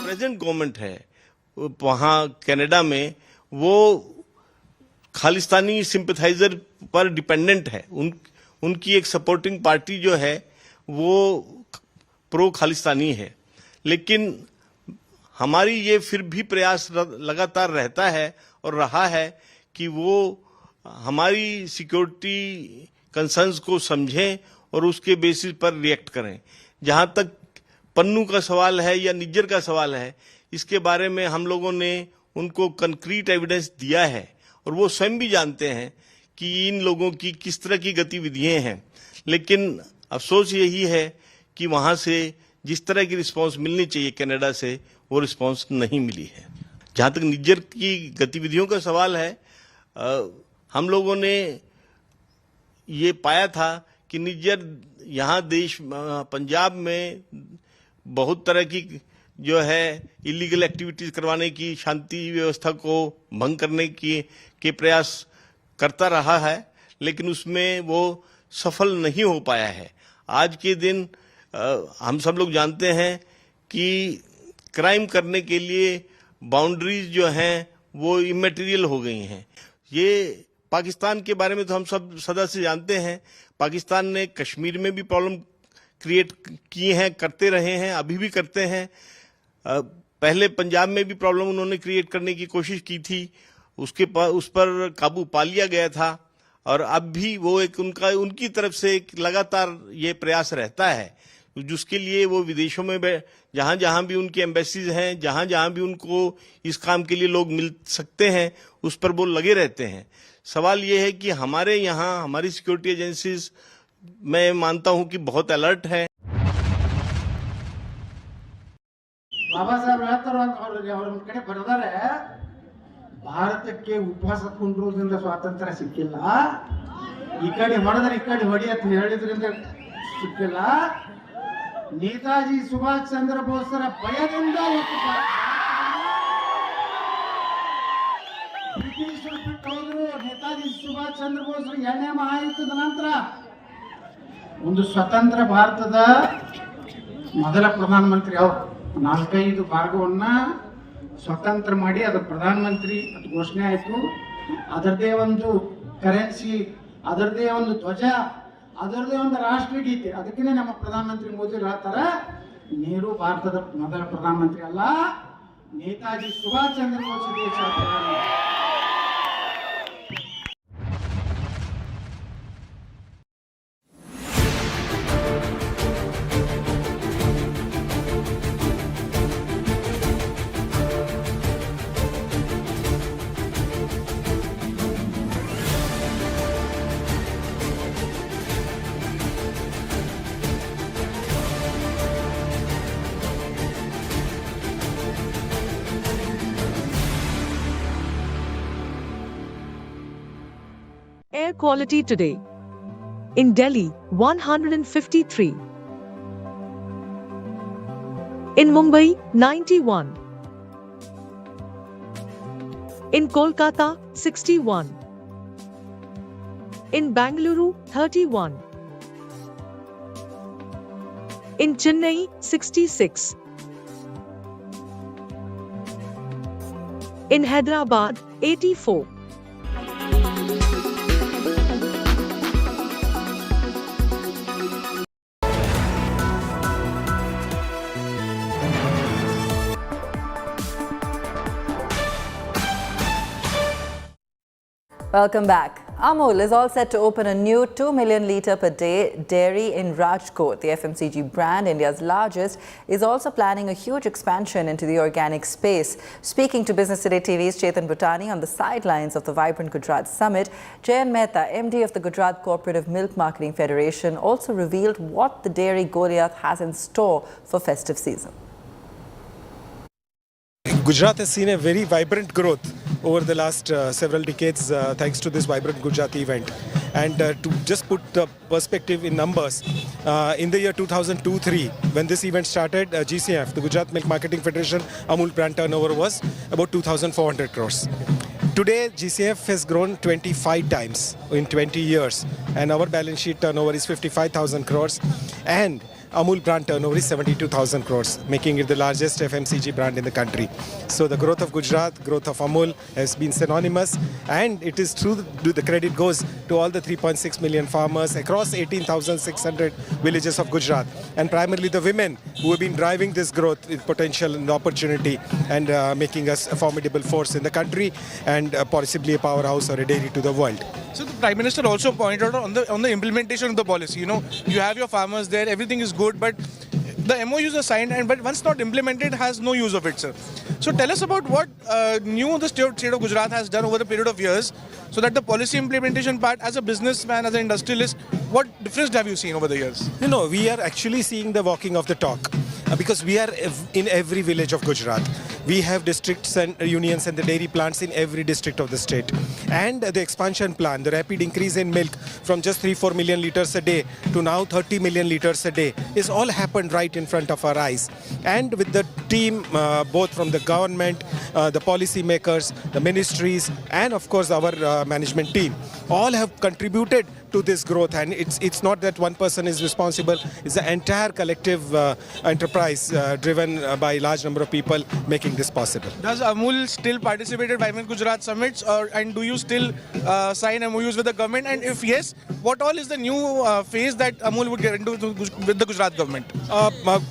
Present government है वहाँ Canada में, वो Khalistani sympathiser पर dependent है. उनकी एक supporting party जो है वो प्रो खालिस्तानी है. लेकिन हमारी ये फिर भी प्रयास लगातार रहता है और रहा है कि वो हमारी सिक्योरिटी कंसर्न्स को समझें और उसके बेसिस पर रिएक्ट करें. जहां तक पन्नू का सवाल है या निज्जर का सवाल है, इसके बारे में हम लोगों ने उनको कंक्रीट एविडेंस दिया है और वो स्वयं भी जानते हैं कि इन लोगों की किस तरह की गतिविधियां हैं. लेकिन अफसोस यही है कि वहां से जिस तरह की रिस्पांस मिलनी चाहिए कनाडा से, वो रिस्पांस नहीं मिली है. जहां तक निज्जर की गतिविधियों का सवाल है, हम लोगों ने ये पाया था कि निज्जर यहाँ देश पंजाब में बहुत तरह की जो है इलीगल एक्टिविटीज करवाने की, शांति व्यवस्था को भंग करने के प्रयास करता रहा है, लेकिन उसमें वो सफल नहीं हो पाया है. आज के दिन हम सब लोग जानते हैं कि क्राइम करने के लिए बाउंड्रीज जो हैं वो इमेटीरियल हो गई हैं। ये पाकिस्तान के बारे में तो हम सब सदा से जानते हैं, पाकिस्तान ने कश्मीर में भी प्रॉब्लम क्रिएट किए हैं, करते रहे हैं, अभी भी करते हैं। पहले पंजाब में भी प्रॉब्लम उन्होंने क्रिएट करने की कोशिश की थी, उस पर काबू पा लिया गया था, और अब भी वो एक उनकी तरफ से एक लगातार ये प्रयास रहता है, जिसके लिए वो विदेशों में जहां जहां भी उनकी एम्बेसीज हैं, जहां जहां भी उनको इस काम के लिए लोग मिल सकते हैं, उस पर वो लगे रहते हैं। सवाल ये है कि हमारे यहाँ हमारी सिक्योरिटी एजेंसीज, मैं मानता हूं कि बहुत अलर्ट है। बाबा साहब ಹೇಳ್ತಾರೆ ಅವ್ರ ಕಡೆ ಬರೆದಾರೆ, ಭಾರತಕ್ಕೆ ಉಪವಾಸ ಕುಂಡ್ರೋದ್ರಿಂದ ಸ್ವಾತಂತ್ರ್ಯ ಸಿಕ್ಕಿಲ್ಲ, ಈ ಕಡೆ ಹೊಡೆದ್ರೆ ಈ ಕಡೆ ಹೊಡಿ ಅಂತ ಹೇಳಿದ್ರಿಂದ ಸಿಕ್ಕಿಲ್ಲ, ನೇತಾಜಿ ಸುಭಾಷ್ ಚಂದ್ರ ಬೋಸರ ಭಯದಿಂದ ಬ್ರಿಟಿಷರು ಬಿಟ್ಟು ಹೋದ್ರು. ನೇತಾಜಿ ಸುಭಾಷ್ ಚಂದ್ರ ಬೋಸರು 2ನೇ ಮಹಾಯುದ್ಧದ ನಂತರ ಒಂದು ಸ್ವತಂತ್ರ ಭಾರತದ ಮೊದಲ ಪ್ರಧಾನಮಂತ್ರಿ ಅವರು 4-5 ಭಾಗವನ್ನ ಸ್ವತಂತ್ರ ಮಾಡಿ ಅದರ ಪ್ರಧಾನಮಂತ್ರಿ ಅದು ಘೋಷಣೆ ಆಯಿತು. ಅದರದೇ ಒಂದು ಕರೆನ್ಸಿ, ಅದರದೇ ಒಂದು ಧ್ವಜ, ಅದರದೇ ಒಂದು ರಾಷ್ಟ್ರಗೀತೆ. ಅದಕ್ಕೆ ನಮ್ಮ ಪ್ರಧಾನಮಂತ್ರಿ ಮೋದಿ ಹೇಳ್ತಾರೆ, ನೆಹರು ಭಾರತದ ಮೊದಲ ಪ್ರಧಾನಮಂತ್ರಿ ಅಲ್ಲ, ನೇತಾಜಿ ಸುಭಾಷ್ ಚಂದ್ರ ಬೋಸ್ ದೇಶದ ಪ್ರಧಾನಮಂತ್ರಿ. Air quality today. In Delhi, 153. In Mumbai, 91. In Kolkata, 61. In Bengaluru, 31. In Chennai, 66. In Hyderabad, 84. Welcome back. Amul is all set to open a new 2 million litre per day dairy in Rajkot. The FMCG brand, India's largest, is also planning a huge expansion into the organic space. Speaking to Business Today TV's Chetan Bhutani on the sidelines of the Vibrant Gujarat Summit, Jayan Mehta, MD of the Gujarat Cooperative Milk Marketing Federation, also revealed what the dairy Goliath has in store for festive season. Gujarat has seen a very vibrant growth over the last several decades thanks to this Vibrant Gujarat event. And to just put the perspective in numbers, in the year 2002-03, when this event started, GCF, the Gujarat Milk Marketing Federation, Amul brand turnover was about 2,400 crores. Today, GCF has grown 25 times in 20 years, and our balance sheet turnover is 55,000 crores, and Amul brand turnover is 72,000 crores, making it the largest FMCG brand in the country. So the growth of Gujarat, growth of Amul has been synonymous, and it is true, the credit goes to all the 3.6 million farmers across 18,600 villages of Gujarat, and primarily the women who have been driving this growth with potential and opportunity, and making us a formidable force in the country, and possibly a powerhouse or a dairy to the world. So the Prime Minister also pointed out on the implementation of the policy. You know, you have your farmers there, everything is good, but the MOUs are signed, but once not implemented, has no use of it, sir. So tell us about what new the state of Gujarat has done over a period of years, so that the policy implementation part, as a businessman, as an industrialist, what difference have you seen over the years? You know, we are actually seeing the walking of the talk. Because we are in every village of Gujarat. We have districts and unions and the dairy plants in every district of the state. And the expansion plan, the rapid increase in milk from just 3-4 million litres a day to now 30 million litres a day is all happened right in front of our eyes. And with the team, both from the government, the policy makers, the ministries, and of course our management team, all have contributed to this growth, and it's not that one person is responsible. It's the entire collective enterprise driven by a large number of people making this possible. Does Amul still participate at Vibrant Gujarat summits, and do you still sign MOUs with the government? And if yes, what all is the new phase that Amul would get into with the Gujarat government?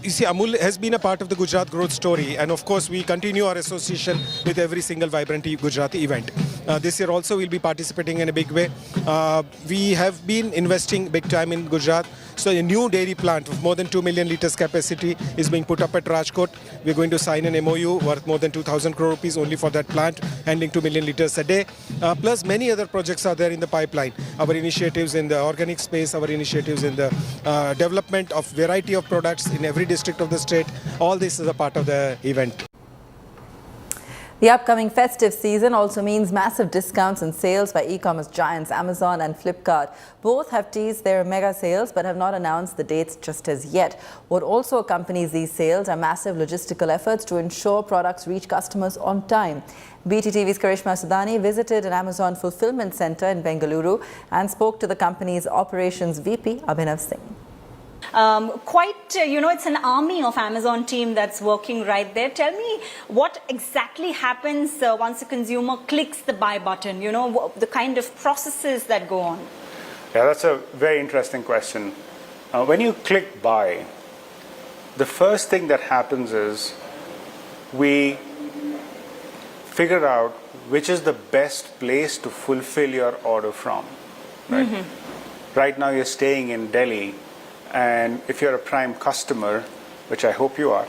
You see, Amul has been a part of the Gujarat growth story, and of course we continue our association with every single Vibrant Gujarati event. This year also we'll be participating in a big way. We have been investing big time in Gujarat. So a new dairy plant of more than 2 million litres capacity is being put up at Rajkot. We're going to sign an MOU worth more than 2,000 crore rupees only for that plant, handling 2 million litres a day. Plus many other projects are there in the pipeline. Our initiatives in the organic space, our initiatives in the development of variety of products in every district of the state. All this is a part of the event. The upcoming festive season also means massive discounts and sales by e-commerce giants Amazon and Flipkart. Both have teased their mega sales but have not announced the dates just as yet. What also accompanies these sales are massive logistical efforts to ensure products reach customers on time. BTTV's Karishma Sudani visited an Amazon fulfillment center in Bengaluru and spoke to the company's operations VP Abhinav Singh. It's an army of Amazon team that's working right there. Tell me what exactly happens once a consumer clicks the buy button, the kind of processes that go on. Yeah, that's a very interesting question. When you click buy, the first thing that happens is we figure out which is the best place to fulfill your order from. Right, Right now you're staying in Delhi. And if you're a Prime customer, which I hope you are,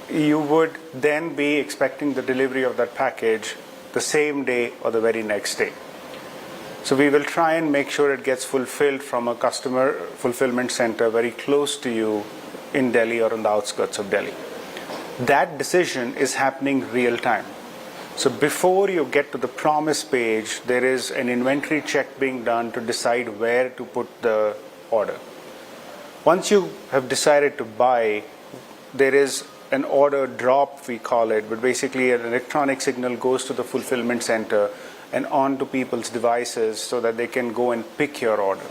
you would then be expecting the delivery of that package the same day or the very next day. So we will try and make sure it gets fulfilled from a customer fulfillment center very close to you in Delhi or on the outskirts of Delhi. That decision is happening real time. So before you get to the promise page, there is an inventory check being done to decide where to put the order. Once you have decided to buy, there is an order drop, we call it, but basically an electronic signal goes to the fulfillment center and onto people's devices so that they can go and pick your order.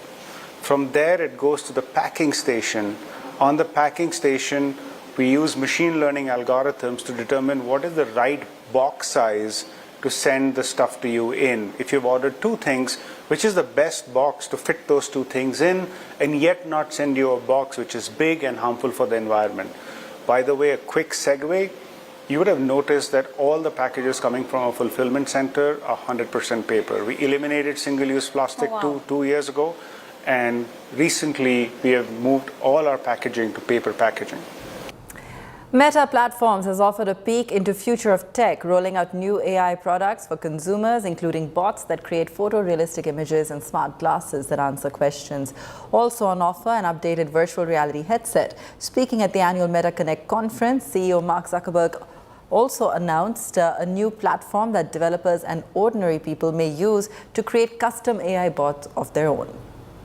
From there, it goes to the packing station. On the packing station, we use machine learning algorithms to determine what is the right box size to send the stuff to you in. If you've ordered two things, which is the best box to fit those two things in and yet not send you a box which is big and harmful for the environment. By the way, a quick segue, you would have noticed that all the packages coming from a fulfillment center are 100% paper. We eliminated single-use plastic two years ago, and recently we have moved all our packaging to paper packaging. Meta Platforms has offered a peek into future of tech, rolling out new AI products for consumers, including bots that create photorealistic images and smart glasses that answer questions. Also on offer, an updated virtual reality headset. Speaking at the annual Meta Connect conference, CEO Mark Zuckerberg also announced a new platform that developers and ordinary people may use to create custom AI bots of their own.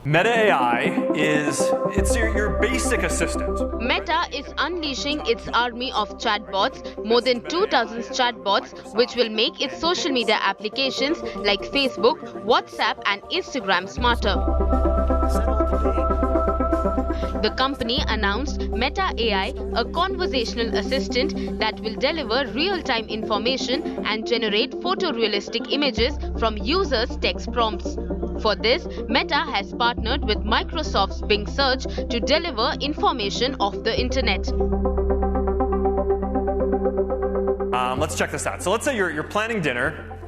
Meta AI it's your basic assistant. Meta is unleashing its army of chatbots, more than 2,000 chatbots, which will make its social media applications like Facebook, WhatsApp and Instagram smarter. The company announced Meta AI, a conversational assistant that will deliver real-time information and generate photorealistic images from users' text prompts. For this, Meta has partnered with Microsoft's Bing Search to deliver information off the internet. Let's check this out. So let's say you're planning dinner.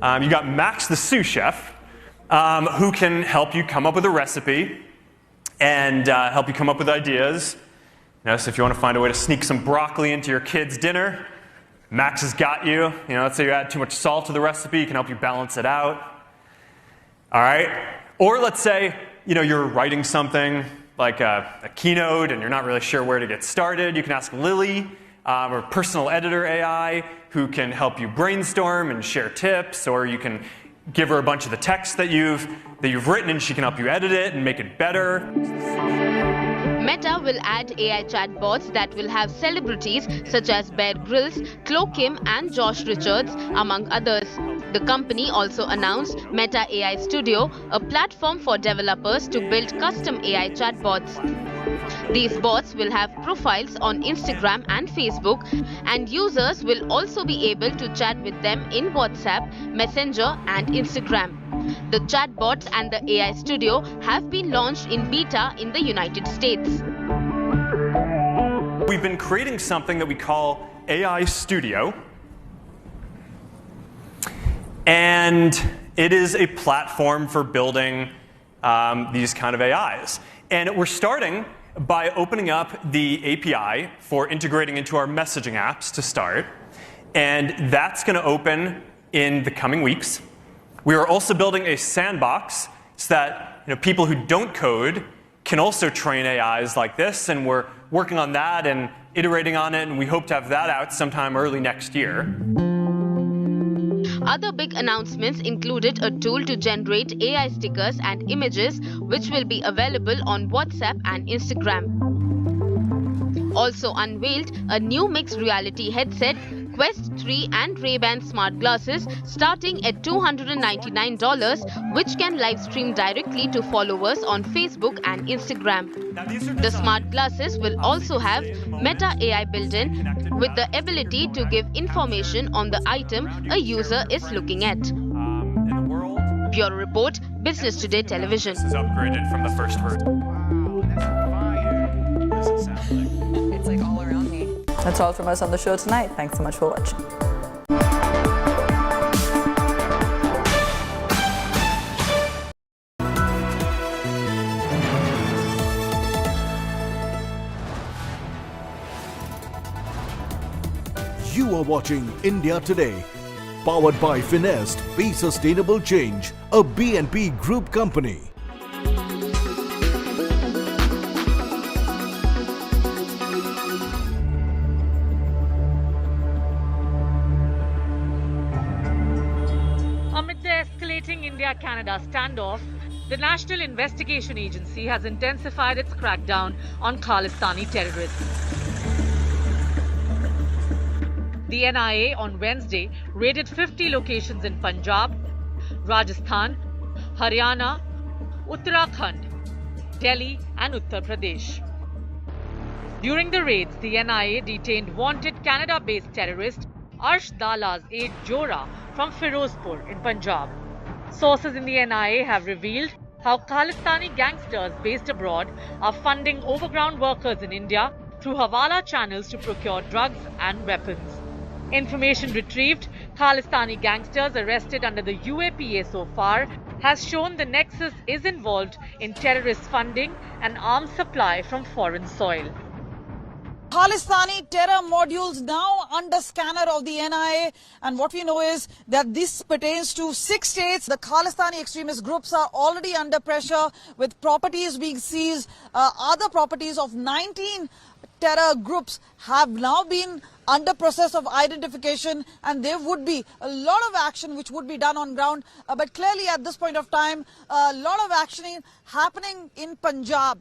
You got Max, the sous chef, who can help you come up with a recipe and help you come up with ideas. So if you want to find a way to sneak some broccoli into your kid's dinner, Max has got you. Let's say you add too much salt to the recipe, he can help you balance it out. All right. Or let's say, you're writing something like a keynote and you're not really sure where to get started. You can ask Lily, or personal editor AI, who can help you brainstorm and share tips, or you can give her a bunch of the text that you've written and she can help you edit it and make it better. Meta will add AI chatbots that will have celebrities such as Bear Grylls, Chloe Kim and Josh Richards, among others. The company also announced Meta AI Studio, a platform for developers to build custom AI chatbots. These bots will have profiles on Instagram and Facebook, and users will also be able to chat with them in WhatsApp, Messenger and Instagram. The chatbots and the AI Studio have been launched in beta in the United States. We've been creating something that we call AI Studio. And it is a platform for building these kind of AIs. And we're starting by opening up the API for integrating into our messaging apps to start. And that's going to open in the coming weeks. We are also building a sandbox so that people who don't code can also train AIs like this. And we're working on that and iterating on it. And we hope to have that out sometime early next year. Other big announcements included a tool to generate AI stickers and images, which will be available on WhatsApp and Instagram. Also unveiled a new mixed reality headset, Quest 3 and Ray-Ban smart glasses starting at $299, which can live stream directly to followers on Facebook and Instagram. The smart glasses will also have Meta AI built-in, with the ability to give information on the item a user is looking at. Bureau Report, Business Today Television. This is upgraded from the first version. It's like all around me. That's all from us on the show tonight. Thanks so much for watching. You are watching India Today, powered by Finest, Be Sustainable Change, a BNP Group company. Amid the escalating India-Canada standoff, the National Investigation Agency has intensified its crackdown on Khalistani terrorists. The NIA on Wednesday raided 50 locations in Punjab, Rajasthan, Haryana, Uttarakhand, Delhi and Uttar Pradesh. During the raids, the NIA detained wanted Canada-based terrorist Arsh Dala's aide Jora from Firozpur in Punjab. Sources in the NIA have revealed how Khalistani gangsters based abroad are funding overground workers in India through Hawala channels to procure drugs and weapons. Information retrieved, Khalistani gangsters arrested under the UAPA so far has shown the nexus is involved in terrorist funding and arms supply from foreign soil. Khalistani terror modules now under scanner of the NIA, and what we know is that this pertains to 6 states. The Khalistani extremist groups are already under pressure with properties being seized. Other properties of 19 terror groups have now been under process of identification, and there would be a lot of action which would be done on ground. But clearly at this point of time, a lot of action happening in Punjab.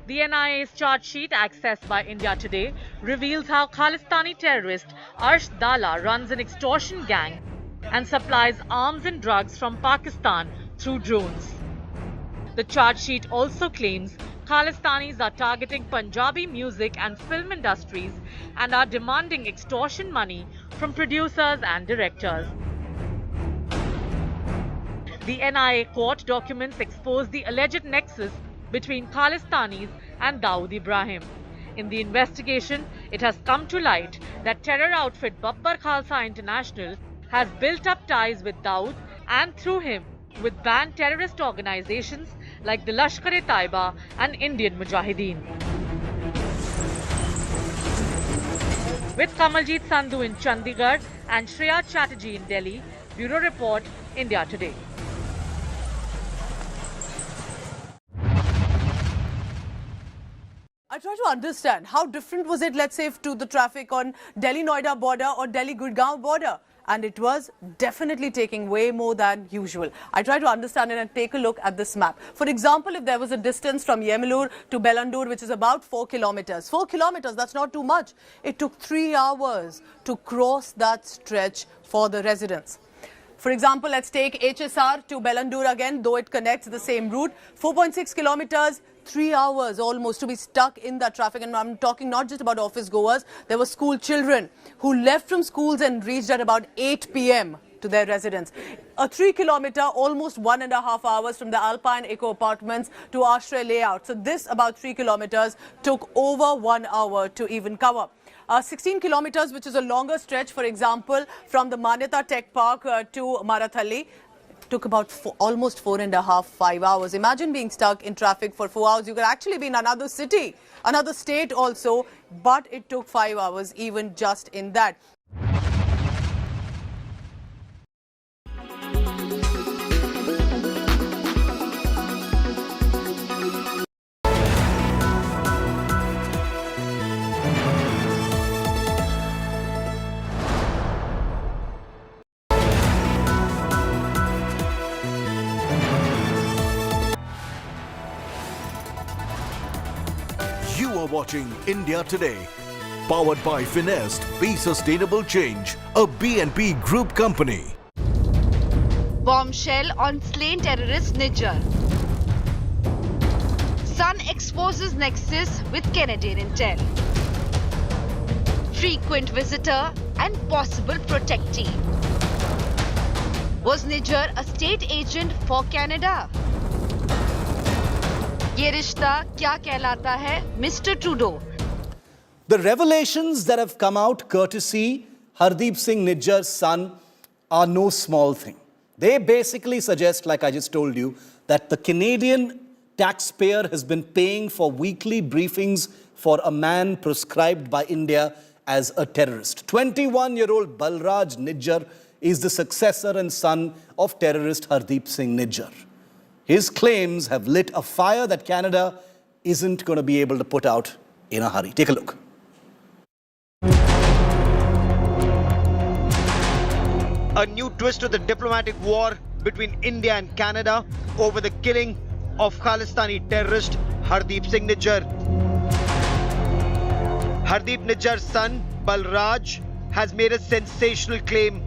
The NIA's charge sheet, accessed by India Today, reveals how Khalistani terrorist Arsh Dala runs an extortion gang and supplies arms and drugs from Pakistan through drones. The charge sheet also claims Khalistanis are targeting Punjabi music and film industries and are demanding extortion money from producers and directors. The NIA court documents expose the alleged nexus between Khalistanis and Dawood Ibrahim. In the investigation, it has come to light that terror outfit Babbar Khalsa International has built up ties with Dawood and through him with banned terrorist organizations like the Lashkar-e-Taiba and Indian Mujahideen. With Kamaljeet Sandhu in Chandigarh and Shreya Chatterjee in Delhi, Bureau Report, India Today. I try to understand how different was it, let's say, to the traffic on Delhi-Noida border or Delhi-Gurgaon border. And it was definitely taking way more than usual. I try to understand it and take a look at this map. For example, if there was a distance from Yemalur to Bengaluru, which is about 4 kilometers. 4 kilometers, that's not too much. It took 3 hours to cross that stretch for the residents. For example, let's take HSR to Bengaluru again, though it connects the same route. 4.6 kilometers, 3 hours almost to be stuck in that traffic. And I'm talking not just about office goers. There were school children who left from schools and reached at about 8 p.m. to their residence. A 3 kilometer, almost 1.5 hours from the Alpine Eco Apartments to Ashray layout. So this about 3 kilometers took over 1 hour to even cover. 16 kilometers, which is a longer stretch, for example, from the Manyata Tech Park to Marathalli, took about almost 4.5-5 hours. Imagine being stuck in traffic for 4 hours. You could actually be in another city, another state also, but it took 5 hours even just in that. You are watching India Today, powered by Finest, Be Sustainable Change, a BNP Group company. Bombshell on slain terrorist Nijjar. Sun exposes nexus with Canadian intel. Frequent visitor and possible protectee. Was Nijjar a state agent for Canada? ये रिश्ता क्या कहलाता है, Mr. Trudeau? The revelations that have come out courtesy Hardeep Singh Nijjar's son are no small thing. They basically suggest, like I just told you, that the Canadian taxpayer has been paying for weekly briefings for a man prescribed by India as a terrorist. 21-year-old Balraj Nijjar is the successor and son of terrorist Hardeep Singh Nijjar. His claims have lit a fire that Canada isn't going to be able to put out in a hurry. Take a look. A new twist to the diplomatic war between India and Canada over the killing of Khalistani terrorist Hardeep Singh Nijjar. Hardeep Nijjar's son, Balraj, has made a sensational claim.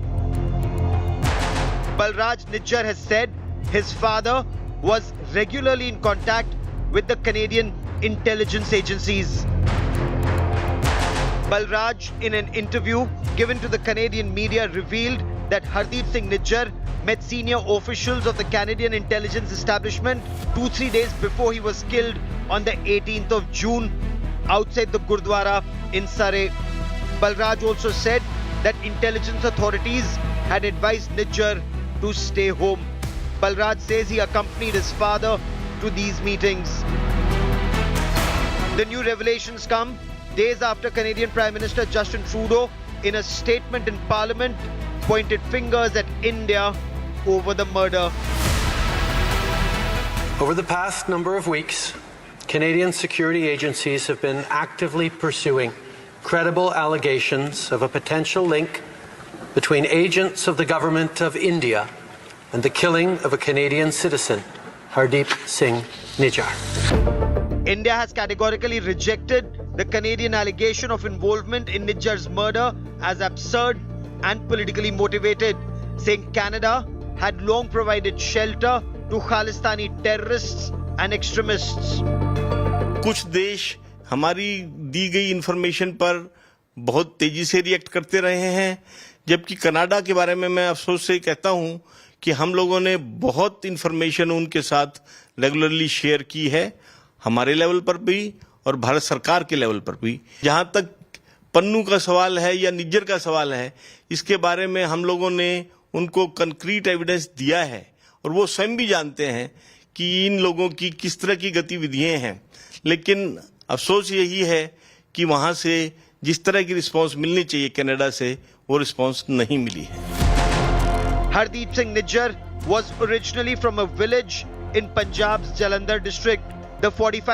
Balraj Nijjar has said his father was regularly in contact with the Canadian intelligence agencies. Balraj, in an interview given to the Canadian media, revealed that Hardeep Singh Nijjar met senior officials of the Canadian intelligence establishment 2-3 days before he was killed on the 18th of June outside the Gurdwara in Surrey. Balraj also said that intelligence authorities had advised Nijjar to stay home. Balraj says he accompanied his father to these meetings. The new revelations come days after Canadian Prime Minister Justin Trudeau, in a statement in Parliament, pointed fingers at India over the murder. Over the past number of weeks, Canadian security agencies have been actively pursuing credible allegations of a potential link between agents of the government of India and the killing of a Canadian citizen, Hardeep Singh Nijjar. India has categorically rejected the Canadian allegation of involvement in Nijjar's murder as absurd and politically motivated, saying Canada had long provided shelter to Khalistani terrorists and extremists. कुछ देश हमारी दी गई information पर बहुत तेजी से react करते रहे हैं, जबकि कनाडा के बारे में मैं अफसोस से कहता हूं कि हम लोगों ने बहुत इंफॉर्मेशन उनके साथ रेगुलरली शेयर की है, हमारे लेवल पर भी और भारत सरकार के लेवल पर भी. जहां तक पन्नू का सवाल है या निज्जर का सवाल है, इसके बारे में हम लोगों ने उनको कंक्रीट एविडेंस दिया है और वो स्वयं भी जानते हैं कि इन लोगों की किस तरह की गतिविधियां हैं. लेकिन अफसोस यही है कि वहां से जिस तरह की रिस्पांस मिलनी चाहिए कनाडा से, वो रिस्पांस नहीं मिली है. Hardeep Singh Nijjar was originally from a village in Punjab's Jalandhar district. The 45